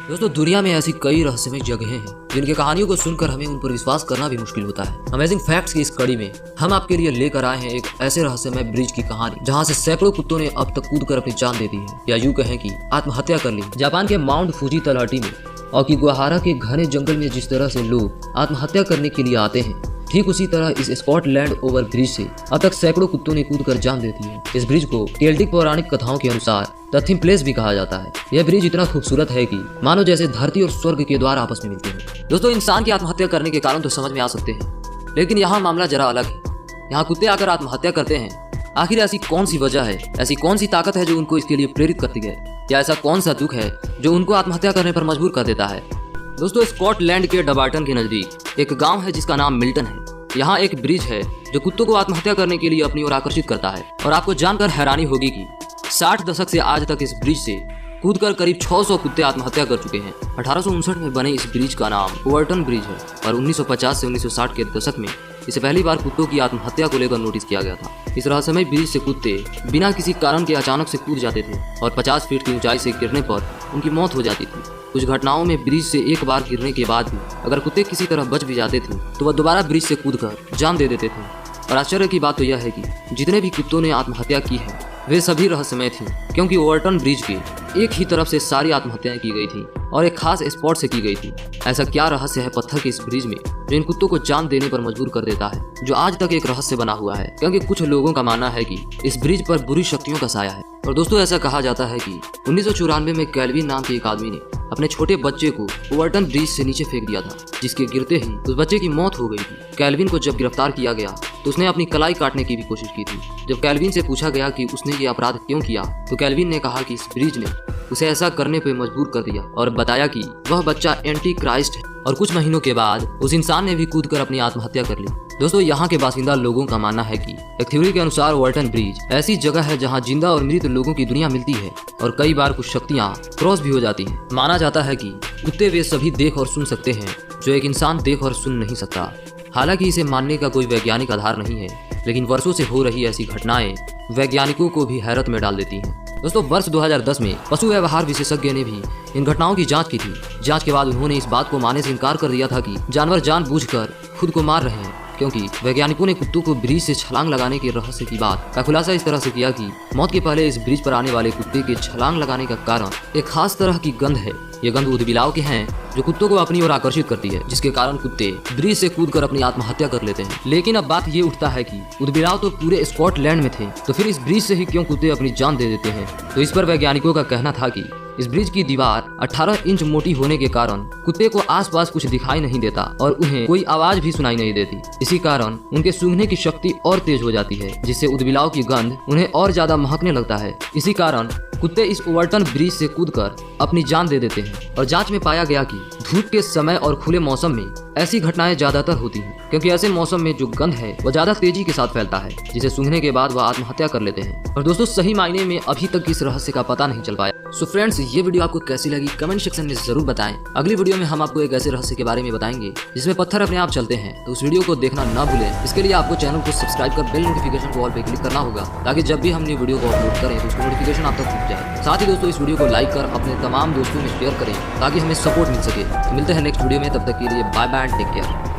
दोस्तों दुनिया में ऐसी कई रहस्यमय जगहें हैं जिनकी कहानियों को सुनकर हमें उन पर विश्वास करना भी मुश्किल होता है। अमेजिंग फैक्ट्स की इस कड़ी में हम आपके लिए लेकर आए हैं एक ऐसे रहस्यमय ब्रिज की कहानी जहां से सैकड़ों कुत्तों ने अब तक कूदकर अपनी जान दे दी है, या यूं कहें कि आत्महत्या कर ली। जापान के माउंट फूजी तलहटी में और किगुहारा के घने जंगल में जिस तरह से लोग आत्महत्या करने के लिए आते हैं, ठीक उसी तरह इस स्कॉटलैंड ओवर ब्रिज से अब तक सैकड़ों कुत्तों ने कूदकर जान दे दी है। इस ब्रिज को केल्टिक पौराणिक कथाओं के अनुसार द थिम प्लेस भी कहा जाता है। यह ब्रिज इतना खूबसूरत है कि मानो जैसे धरती और स्वर्ग के द्वार आपस में मिलते हैं। दोस्तों इंसान की आत्महत्या करने के कारण तो समझ में आ सकते हैं, लेकिन यहाँ मामला जरा अलग है। यहाँ कुत्ते आकर आत्महत्या करते हैं। आखिर ऐसी कौन सी वजह है, ऐसी कौन सी ताकत है जो उनको इसके लिए प्रेरित करती है, या ऐसा कौन सा दुख है जो उनको आत्महत्या करने पर मजबूर कर देता है। दोस्तों स्कॉटलैंड के डबार्टन के नजदीक एक गाँव है जिसका नाम मिल्टन है। यहाँ एक ब्रिज है जो कुत्तों को आत्महत्या करने के लिए अपनी ओर आकर्षित करता है। और आपको जानकर हैरानी होगी कि 60 दशक से आज तक इस ब्रिज से कूदकर करीब 600 कुत्ते आत्महत्या कर चुके हैं। 1859 में बने इस ब्रिज का नाम ओवरटन ब्रिज है और 1950 से 1960 के दशक में इसे पहली बार कुत्तों की आत्महत्या को लेकर नोटिस किया गया था। इस रहस्यमय ब्रिज से कुत्ते बिना किसी कारण के अचानक से कूद जाते थे और 50 फीट की ऊंचाई से गिरने पर उनकी मौत हो जाती थी। कुछ घटनाओं में ब्रिज से एक बार गिरने के बाद भी अगर कुत्ते किसी तरह बच भी जाते थे तो वह दोबारा ब्रिज से कूदकर जान दे देते थे। और आश्चर्य की बात तो यह है कि जितने भी कुत्तों ने आत्महत्या की है वे सभी रहस्यमय थी, क्योंकि ओवरटन ब्रिज के एक ही तरफ से सारी आत्महत्याएं की गई थी और एक खास स्पॉट से की गई थी। ऐसा क्या रहस्य है पत्थर के इस ब्रिज में जो इन कुत्तों को जान देने पर मजबूर कर देता है, जो आज तक एक रहस्य बना हुआ है, क्योंकि कुछ लोगों का मानना है कि इस ब्रिज पर बुरी शक्तियों का साया है। और दोस्तों ऐसा कहा जाता है कि 1994 में कैल्विन नाम के एक आदमी ने अपने छोटे बच्चे को ओवरटन ब्रिज से नीचे फेंक दिया था, जिसके गिरते ही उस बच्चे की मौत हो गई थी। कैल्विन को जब गिरफ्तार किया गया तो उसने अपनी कलाई काटने की भी कोशिश की थी। जब कैल्विन से पूछा गया कि उसने ये अपराध क्यों किया तो कैल्विन ने कहा कि इस ब्रिज ने उसे ऐसा करने पे मजबूर कर दिया और बताया कि वह बच्चा एंटी क्राइस्ट है। और कुछ महीनों के बाद उस इंसान ने भी कूदकर अपनी आत्महत्या कर ली। दोस्तों यहाँ के बासिंदा लोगों का मानना है कि एक थ्योरी के अनुसार ओवरटन ब्रिज ऐसी जगह है जहाँ जिंदा और मृत लोगों की दुनिया मिलती है और कई बार कुछ शक्तियाँ क्रॉस भी हो जाती हैं। माना जाता है कि कुत्ते वे सभी देख और सुन सकते हैं जो एक इंसान देख और सुन नहीं सकता। हालांकि इसे मानने का कोई वैज्ञानिक आधार नहीं है, लेकिन वर्षों से हो रही ऐसी घटनाएं वैज्ञानिकों को भी हैरत में डाल देती हैं। दोस्तों वर्ष 2010 में पशु व्यवहार विशेषज्ञ ने भी इन घटनाओं की जांच की थी। जांच के बाद उन्होंने इस बात को मानने से इनकार कर दिया था कि जानवर जानबूझकर खुद को मार रहे हैं, क्योंकि वैज्ञानिकों ने कुत्तों को ब्रिज से छलांग लगाने के रहस्य की बात का खुलासा इस तरह से किया कि मौत के पहले इस ब्रिज पर आने वाले कुत्ते के छलांग लगाने का कारण एक खास तरह की गंध है। ये गंध ऊदबिलाव के हैं जो कुत्तों को अपनी ओर आकर्षित करती है, जिसके कारण कुत्ते ब्रिज से कूदकर अपनी आत्महत्या कर लेते हैं। लेकिन अब बात ये उठता है कि ऊदबिलाव तो पूरे स्कॉटलैंड में थे, तो फिर इस ब्रिज से ही क्यों कुत्ते अपनी जान दे देते हैं। तो इस पर वैज्ञानिकों का कहना था कि इस ब्रिज की दीवार 18 इंच मोटी होने के कारण कुत्ते को आसपास कुछ दिखाई नहीं देता और उन्हें कोई आवाज भी सुनाई नहीं देती। इसी कारण उनके सूंघने की शक्ति और तेज हो जाती है, जिससे ऊदबिलाव की गंध उन्हें और ज्यादा महकने लगता है। इसी कारण कुत्ते इस ओवरटन ब्रिज से कूदकर अपनी जान दे देते हैं। और जांच में पाया गया कि धूप के समय और खुले मौसम में ऐसी घटनाएं ज्यादातर होती हैं, क्योंकि ऐसे मौसम में जो गंध है वह ज्यादा तेजी के साथ फैलता है, जिसे सूंघने के बाद वह आत्महत्या कर लेते हैं। और दोस्तों सही मायने में अभी तक इस रहस्य का पता नहीं चल पाया। सो फ्रेंड्स ये वीडियो आपको कैसी लगी कमेंट सेक्शन में जरूर बताएं। अगली वीडियो में हम आपको एक ऐसे रहस्य के बारे में बताएंगे जिसमें पत्थर अपने आप चलते हैं, तो उस वीडियो को देखना ना भूलें। इसके लिए आपको चैनल को सब्सक्राइब कर बेल नोटिफिकेशन को ऑल पे क्लिक करना होगा, ताकि जब भी हम वीडियो को अपलोड करें तो उसकी नोटिफिकेशन आप तक पहुंच जाए। साथ ही दोस्तों इस वीडियो को लाइक कर अपने तमाम दोस्तों में शेयर करें ताकि हमें सपोर्ट मिल सके। तो मिलते हैं नेक्स्ट वीडियो में, तब तक के लिए बाय बाय, टेक केयर।